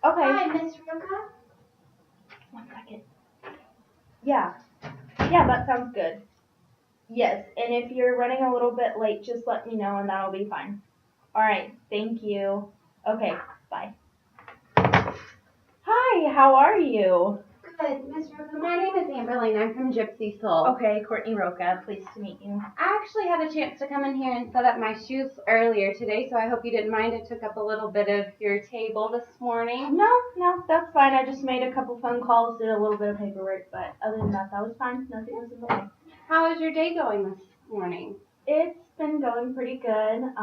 Okay. Hi, Miss Roca. 1 second. Yeah. Yeah, that sounds good. Yes, and if you're running a little bit late, just let me know and that'll be fine. All right. Thank you. Okay. Bye. Hi. How are you? Good, Miss Roca. My name is Amberlane. I'm from Gypsy Soul. Okay, Courtney Roca. Pleased to meet you. I actually had a chance to come in here and set up my shoes earlier today, so I hope you didn't mind. It took up a little bit of your table this morning. No, that's fine. I just made a couple phone calls, did a little bit of paperwork, but other than that was fine. Nothing was in the way. How is your day going this morning? It's been going pretty good.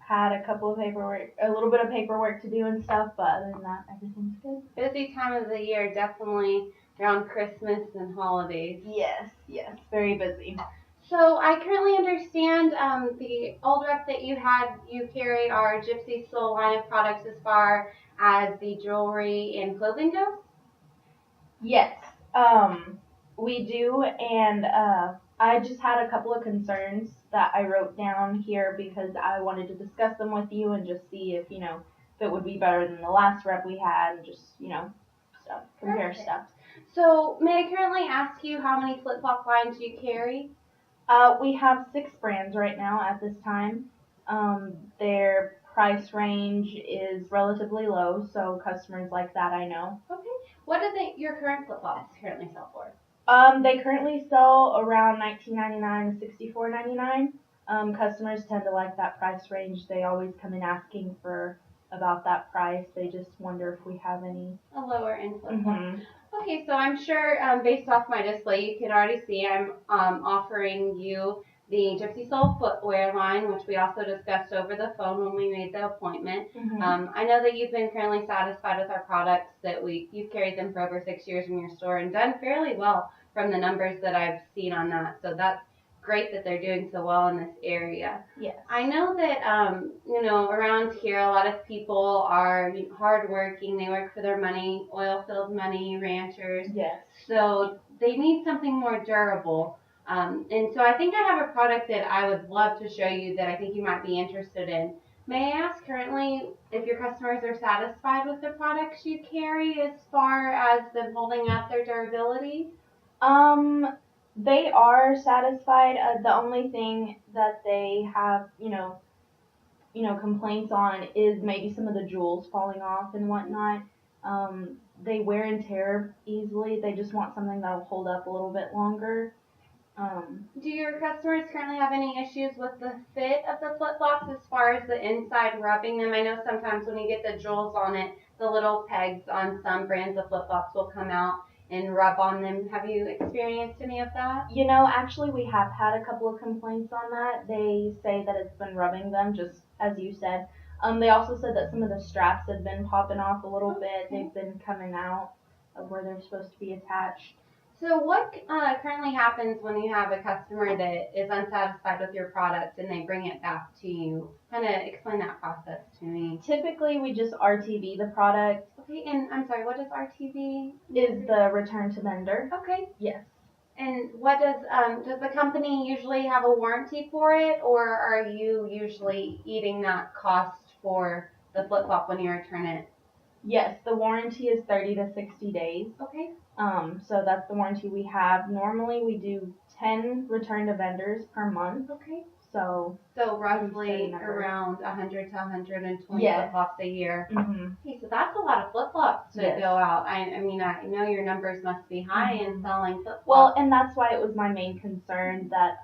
Had a little bit of paperwork to do and stuff, but other than that, everything's good. Busy time of the year, definitely around Christmas and holidays. Yes, very busy. So I currently understand the old rep that you carry our Gypsy Soul line of products as far as the jewelry and clothing goes? Yes, we do, and I just had a couple of concerns that I wrote down here because I wanted to discuss them with you and just see if it would be better than the last rep we had, and just compare Perfect. stuff. So may I currently ask you how many flip-flop lines you carry? We have 6 brands right now at this time. Their price range is relatively low, so customers like that, I know. Okay. What do your current flip-flops currently sell for? They currently sell around $19.99 to $64.99. Customers tend to like that price range. They always come in asking for about that price. They just wonder if we have any. A lower end flip-flop. Mm-hmm. Okay, so I'm sure based off my display, you can already see I'm offering you the Gypsy Soul footwear line, which we also discussed over the phone when we made the appointment. Mm-hmm. I know that you've been currently satisfied with our products, that you've carried them for over 6 years in your store and done fairly well from the numbers that I've seen on that. So that's great that they're doing so well in this area. Yes. I know that around here a lot of people are hardworking. They work for their money, oil-filled money, ranchers. Yes. So they need something more durable. And so I think I have a product that I would love to show you that I think you might be interested in. May I ask currently if your customers are satisfied with the products you carry as far as them holding up their durability? They are satisfied. The only thing that they have, complaints on is maybe some of the jewels falling off and whatnot. They wear and tear easily. They just want something that'll hold up a little bit longer. Do your customers currently have any issues with the fit of the flip-flops as far as the inside rubbing them? I know sometimes when you get the jewels on it, the little pegs on some brands of flip-flops will come out and rub on them. Have you experienced any of that? Actually we have had a couple of complaints on that. They say that it's been rubbing them, just as you said. They also said that some of the straps have been popping off a little bit. They've been coming out of where they're supposed to be attached. So what currently happens when you have a customer that is unsatisfied with your product and they bring it back to you? Kind of explain that process to me. Typically, we just RTV the product. Okay, and I'm sorry, what does RTV? Is the return to vendor. Okay. Yes. And what does the company usually have a warranty for it, or are you usually eating that cost for the flip-flop when you return it? Yes, the warranty is 30 to 60 days. Okay. So that's the warranty we have. Normally we do 10 return to vendors per month. Okay. So roughly around 100 to 120 yes. flip-flops a year. Mm-hmm. Okay, so that's a lot of flip-flops to yes. go out. I mean, I know your numbers must be high in selling flip-flops. Well, and that's why it was my main concern that,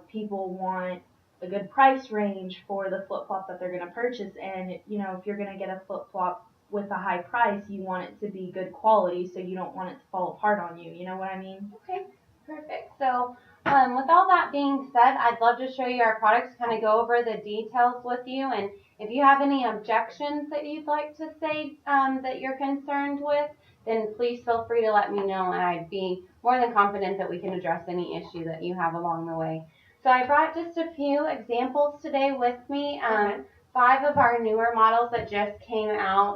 people want a good price range for the flip-flop that they're going to purchase. And, if you're going to get a flip-flop with a high price, you want it to be good quality, so you don't want it to fall apart on you. You know what I mean? Okay, perfect. So with all that being said, I'd love to show you our products, kind of go over the details with you. And if you have any objections that you'd like to say that you're concerned with, then please feel free to let me know, and I'd be more than confident that we can address any issue that you have along the way. So I brought just a few examples today with me. 5 of our newer models that just came out,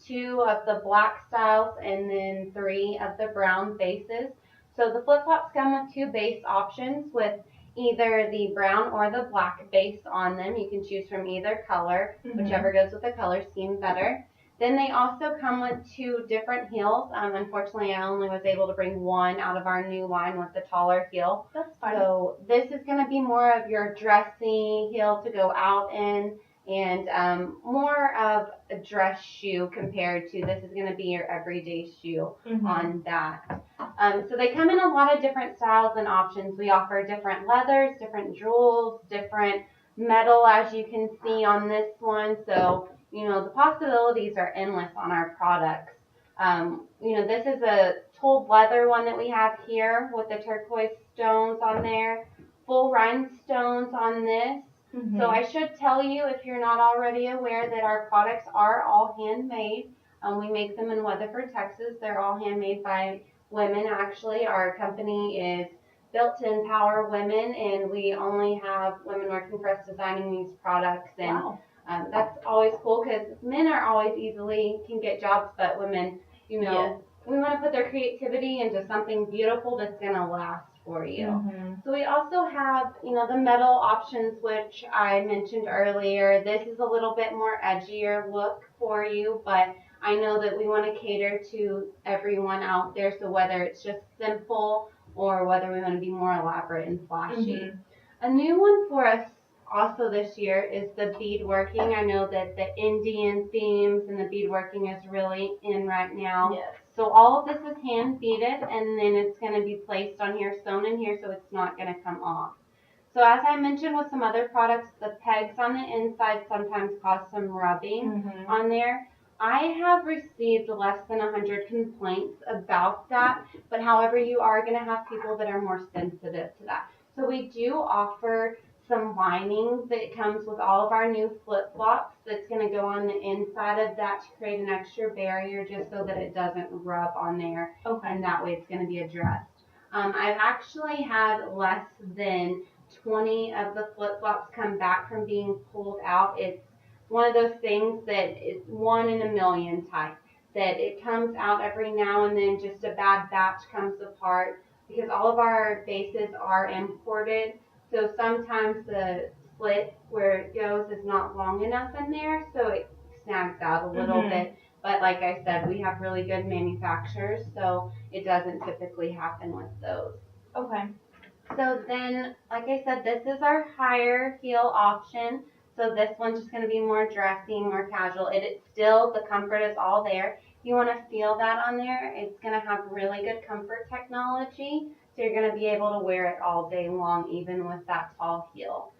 2 of the black styles, and then 3 of the brown bases. So the flip-flops come with 2 base options with either the brown or the black base on them. You can choose from either color, whichever goes with the color scheme better. Then they also come with 2 different heels. Unfortunately, I only was able to bring one out of our new line with the taller heel. That's fine. So this is going to be more of your dressy heel to go out in, and more of a dress shoe compared to this is going to be your everyday shoe on that. So they come in a lot of different styles and options. We offer different leathers, different jewels, different metal, as you can see on this one. So, the possibilities are endless on our products. This is a tolled leather one that we have here with the turquoise stones on there, full rhinestones on this. So I should tell you, if you're not already aware, that our products are all handmade. We make them in Weatherford, Texas. They're all handmade by women. Actually, our company is built to empower women, and we only have women working for us designing these products. And Wow. That's always cool because men are always easily can get jobs, but women, Yes. we want to put their creativity into something beautiful that's going to last for you. So we also have, the metal options, which I mentioned earlier. This is a little bit more edgier look for you, but I know that we want to cater to everyone out there. So whether it's just simple or whether we want to be more elaborate and flashy. A new one for us also this year is the beadworking. I know that the Indian themes and the beadworking is really in right now. Yes. So all of this is hand beaded, and then it's going to be placed on here, sewn in here, so it's not going to come off. So as I mentioned with some other products, the pegs on the inside sometimes cause some rubbing on there. I have received less than 100 complaints about that, but however, you are going to have people that are more sensitive to that. So we do offer some lining that comes with all of our new flip-flops that's going to go on the inside of that to create an extra barrier just so that it doesn't rub on there. Okay. And that way it's going to be addressed. I've actually had less than 20 of the flip-flops come back from being pulled out. It's one of those things that is 1 in a million type, that it comes out every now and then, just a bad batch comes apart because all of our bases are imported. So sometimes the slit where it goes is not long enough in there, so it snags out a little bit. But like I said, we have really good manufacturers, so it doesn't typically happen with those. Okay. So then, like I said, this is our higher heel option. So this one's just going to be more dressy, more casual. It's still, the comfort is all there. You want to feel that on there. It's going to have really good comfort technology. So you're going to be able to wear it all day long, even with that tall heel.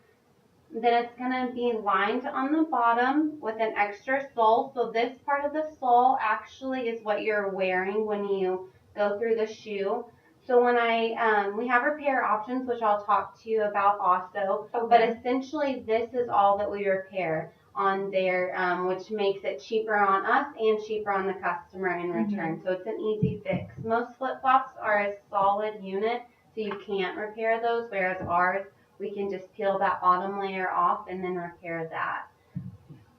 Then it's going to be lined on the bottom with an extra sole. So this part of the sole actually is what you're wearing when you go through the shoe. So when we have repair options, which I'll talk to you about also, but essentially this is all that we repair on there, which makes it cheaper on us and cheaper on the customer in return. So it's an easy fix. Most flip-flops are a solid unit, so you can't repair those, whereas ours, we can just peel that bottom layer off and then repair that.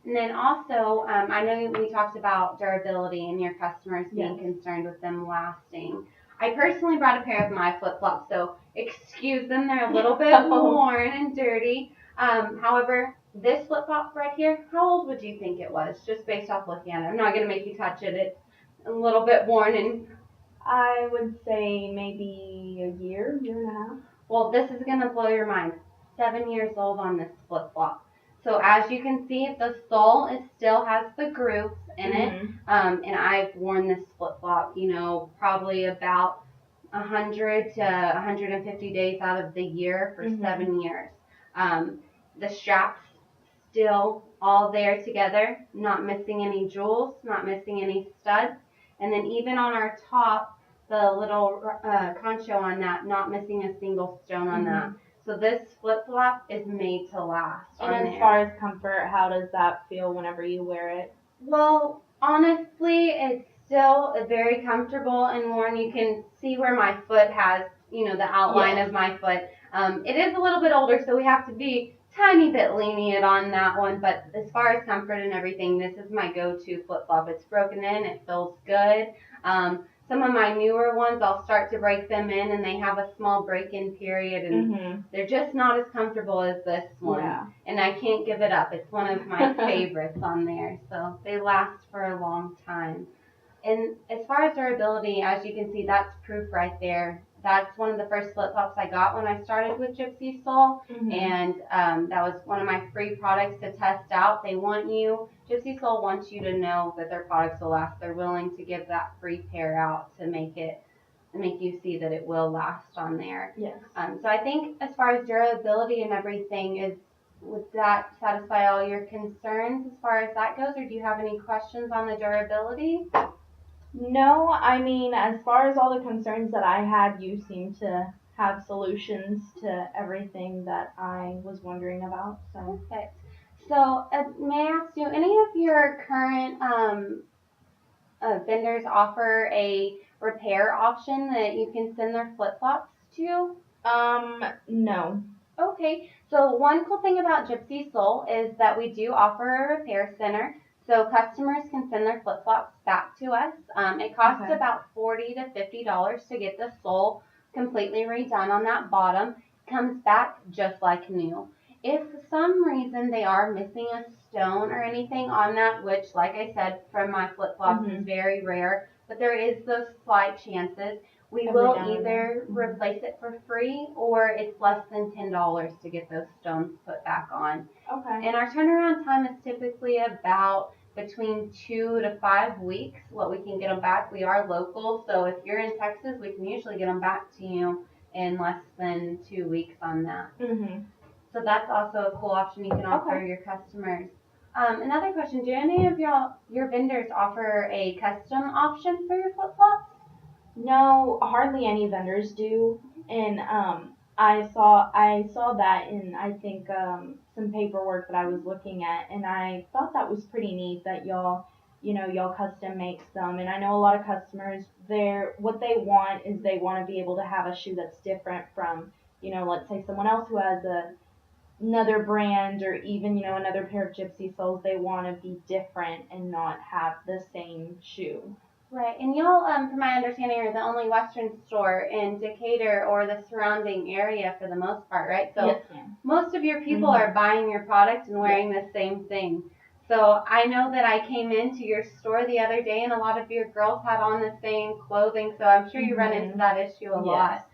And then also, I know we talked about durability and your customers being concerned with them lasting. I personally brought a pair of my flip-flops, so excuse them, they're a little bit worn and dirty. However, this flip-flop right here, how old would you think it was, just based off looking at it? I'm not going to make you touch it. It's a little bit worn. And I would say maybe a year, year and a half. Well, this is going to blow your mind. 7 years old on this flip-flop. So as you can see, the sole still has the grooves in it. And I've worn this flip-flop, probably about 100 to 150 days out of the year for 7 years. The straps still all there together, not missing any jewels, not missing any studs. And then even on our top, the little concho on that, not missing a single stone on that. So this flip-flop is made to last. And as far as comfort, how does that feel whenever you wear it? Well, honestly, it's still very comfortable and worn. You can see where my foot has, the outline of my foot. It is a little bit older, so we have to be tiny bit lenient on that one. But as far as comfort and everything, this is my go-to flip-flop. It's broken in. It feels good. some of my newer ones, I'll start to break them in and they have a small break-in period and they're just not as comfortable as this one. Yeah. And I can't give it up. It's one of my favorites on there. So they last for a long time. And as far as durability, as you can see, that's proof right there. That's one of the first flip-flops I got when I started with Gypsy Soul, and that was one of my free products to test out. Gypsy Soul wants you to know that their products will last. They're willing to give that free pair out to make you see that it will last on there. Yes. So I think as far as durability and everything, would that satisfy all your concerns as far as that goes, or do you have any questions on the durability? No, I mean, as far as all the concerns that I had, you seem to have solutions to everything that I was wondering about. So. Perfect. So, may I ask, do any of your current vendors offer a repair option that you can send their flip-flops to? No. Okay. So, one cool thing about Gypsy Soul is that we do offer a repair center. So customers can send their flip-flops back to us. It costs about $40 to $50 to get the sole completely redone on that bottom. It comes back just like new. If for some reason they are missing a stone or anything on that, which like I said from my flip-flops is very rare, but there is those slight chances, we will either replace it for free or it's less than $10 to get those stones put back on. Okay. And our turnaround time is typically about between 2 to 5 weeks, what we can get them back. We are local, so if you're in Texas, we can usually get them back to you in less than 2 weeks on that. So that's also a cool option you can offer your customers. Another question, do any of your vendors offer a custom option for your flip-flops? No, hardly any vendors do. And I saw that in, I think, some paperwork that I was looking at, and I thought that was pretty neat that y'all custom make some. And I know a lot of customers, what they want is they want to be able to have a shoe that's different from, let's say someone else who has another brand, or even, another pair of Gypsy Soles. They want to be different and not have the same shoe. Right, and y'all, from my understanding, are the only Western store in Decatur or the surrounding area for the most part, right? So yes, ma'am. Most of your people are buying your product and wearing the same thing. So I know that I came into your store the other day and a lot of your girls had on the same clothing, so I'm sure you run into that issue a lot.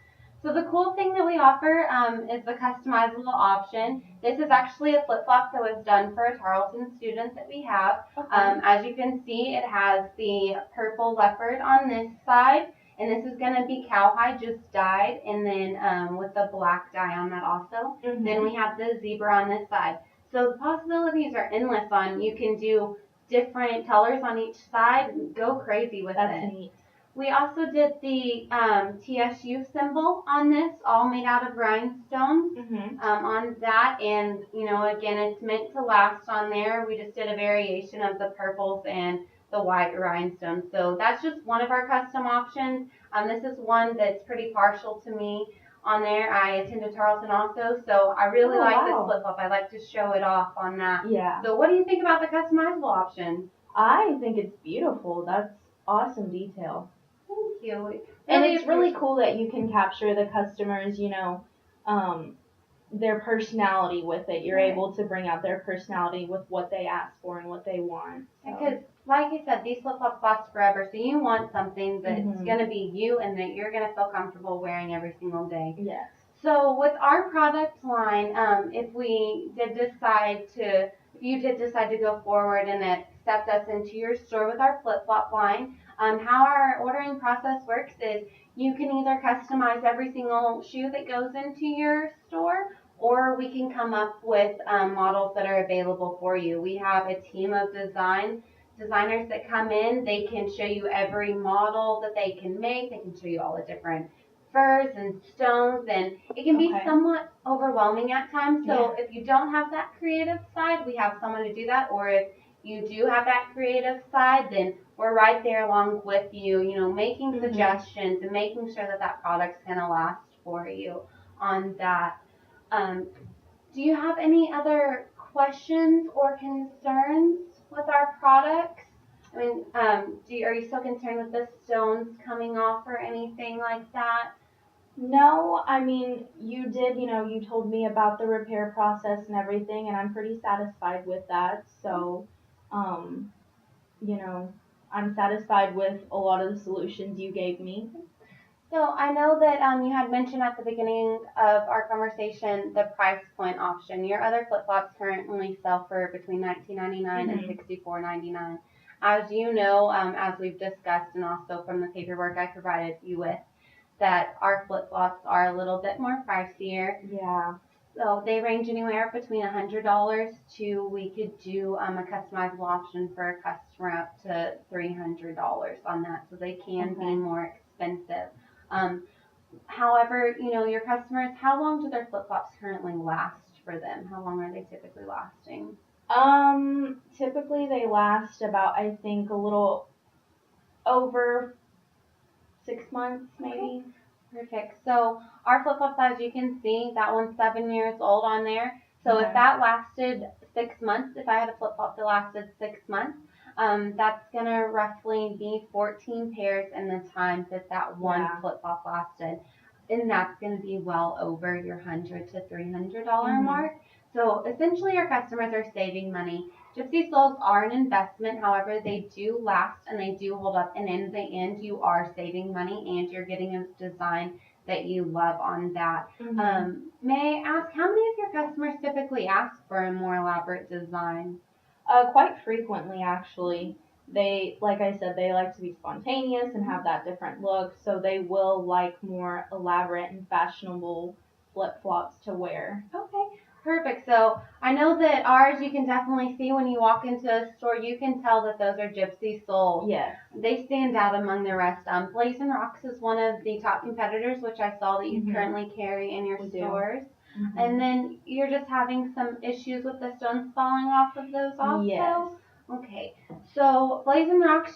So the cool thing that we offer is the customizable option. This is actually a flip-flop that was done for a Tarleton student that we have. As you can see, it has the purple leopard on this side, and this is going to be cowhide just dyed, and then with the black dye on that also. Then we have the zebra on this side. So the possibilities are endless you can do different colors on each side and go crazy with it. That's neat. We also did the TSU symbol on this, all made out of rhinestones on that. And, again, it's meant to last on there. We just did a variation of the purples and the white rhinestones. So that's just one of our custom options. This is one that's pretty partial to me on there. I attended Tarleton also, so I really like this flip-flop. I like to show it off on that. Yeah. So what do you think about the customizable option? I think it's beautiful. That's awesome detail. Thank you. And it's really cool that you can capture the customers, their personality with it. You're able to bring out their personality with what they ask for and what they want. So. Because, like I said, these flip-flops last forever, so you want something that's going to be you and that you're going to feel comfortable wearing every single day. Yes. So with our product line, if you did decide to go forward and accept us into your store with our flip-flop line, how our ordering process works is you can either customize every single shoe that goes into your store, or we can come up with models that are available for you. We have a team of designers that come in. They can show you every model that they can make. They can show you all the different furs and stones, and it can be somewhat overwhelming at times. So if you don't have that creative side, we have someone to do that, or if you do have that creative side, then we're right there along with you, making suggestions and making sure that product's going to last for you on that. Do you have any other questions or concerns with our products? I mean, are you still concerned with the stones coming off or anything like that? No, I mean, you did, you told me about the repair process and everything, and I'm pretty satisfied with that. So, um, you know, I'm satisfied with a lot of the solutions you gave me. So I know that you had mentioned at the beginning of our conversation the price point option. Your other flip flops currently sell for between $19.99 and Mhm. $64.99. As you know, as we've discussed, and also from the paperwork I provided you with, that our flip flops are a little bit more pricier. Yeah. So they range anywhere between $100 to we could do a customizable option for a customer up to $300 on that. So they can be Okay. more expensive. Um, However, your customers, how long do their flip flops currently last for them? How long are they typically lasting? Typically they last about, I think, a little over 6 months, Okay. maybe. Perfect. So our flip flops, as you can see, that one's 7 years old on there. So if Okay. that lasted 6 months, if I had a flip flop that lasted 6 months, that's gonna roughly be 14 pairs in the time that one Yeah. flip flop lasted, and that's gonna be well over your $100 to $300 Mhm. mark. So essentially, your customers are saving money. Gypsy soles are an investment, however, they do last and they do hold up. And in the end, you are saving money and you're getting a design that you love on that. Mhm. May I ask, how many of your customers typically ask for a more elaborate design? Quite frequently, actually. They, like I said, they like to be spontaneous and have that different look, so they will like more elaborate and fashionable flip flops to wear. Okay, perfect. So I know that ours, you can definitely see when you walk into a store, you can tell that those are Gypsy soles. Yes. They stand out among the rest. Blazing Rocks is one of the top competitors, which I saw that you Mhm. currently carry in your We do. stores. And Mhm. then you're just having some issues with the stones falling off of those Yes. also? Okay, so Blazing Rocks,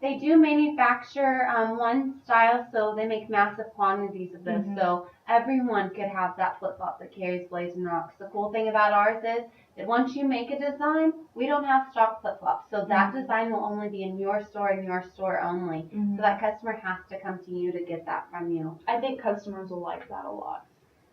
they do manufacture one style, so they make massive quantities of those. Mhm. So everyone could have that flip flop that carries Blazing Rocks. The cool thing about ours is that once you make a design, we don't have stock flip flops. So that Mhm. design will only be in your store and your store only. Mhm. So that customer has to come to you to get that from you. I think customers will like that a lot.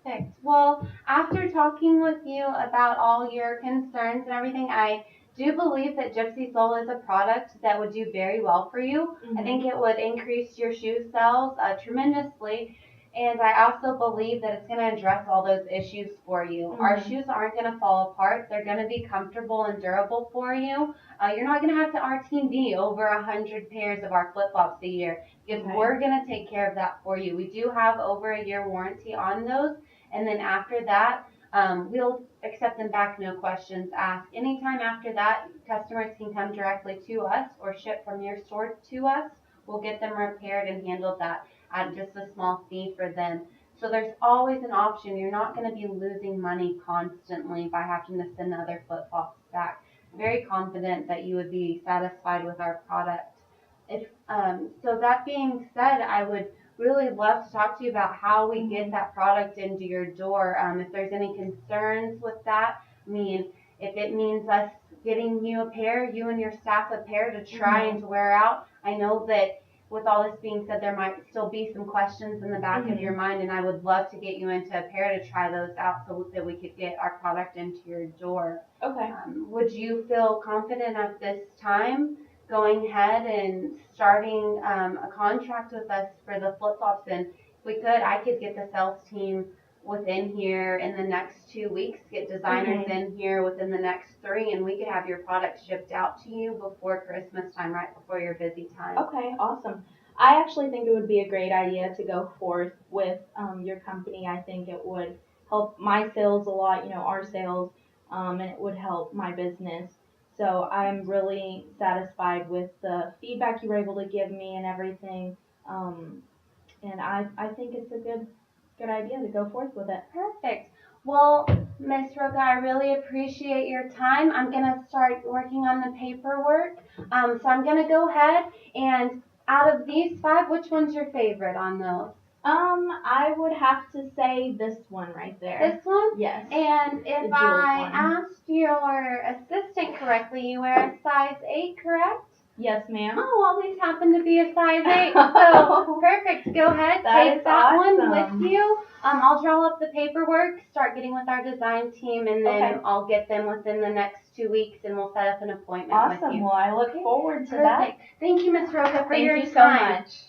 Perfect. Well, after talking with you about all your concerns and everything, I do believe that Gypsy Soul is a product that would do very well for you. I think it would increase your shoe sales tremendously. And I also believe that it's going to address all those issues for you. Our Mhm. shoes aren't going to fall apart. They're going to be comfortable and durable for you. You're not going to have to RTD over 100 pairs of our flip flops a year because Okay. we're going to take care of that for you. We do have over a year warranty on those. And then after that, we'll accept them back, no questions asked. Anytime after that, customers can come directly to us or ship from your store to us. We'll get them repaired and handle that at just a small fee for them. So there's always an option. You're not going to be losing money constantly by having to send other flip flops back. Very confident that you would be satisfied with our product. If so, that being said, I would really love to talk to you about how we get that product into your door. If there's any concerns with that, I mean, if it means us getting you a pair, you and your staff a pair to try and to wear out. I know that with all this being said, there might still be some questions in the back of your mind, and I would love to get you into a pair to try those out so that we could get our product into your door. Okay. Would you feel confident at this time going ahead and starting a contract with us for the flip flops? And if we could, I could get the sales team within here in the next 2 weeks, get designers in here within the next 3, and we could have your product shipped out to you before Christmas time, right before your busy time. Okay, awesome. I actually think it would be a great idea to go forth with your company. I think it would help my sales a lot, our sales, and it would help my business. So I'm really satisfied with the feedback you were able to give me and everything. And I think it's a good idea to go forth with it. Perfect. Well, Miss Roca, I really appreciate your time. I'm going to start working on the paperwork. So I'm going to go ahead and out of these 5, which one's your favorite on those? I would have to say this one right there. This one? Yes. And if I asked your assistant correctly, you wear a size 8, correct? Yes, ma'am. Oh, well, these happen to be a size 8. So, perfect. Go ahead. Take that one with you. I'll draw up the paperwork, start getting with our design team, and then I'll get them within the next 2 weeks, and we'll set up an appointment with you. Awesome. Well, I look forward to that. Perfect. Thank you, Miss Roca, for your time. Thank you so much.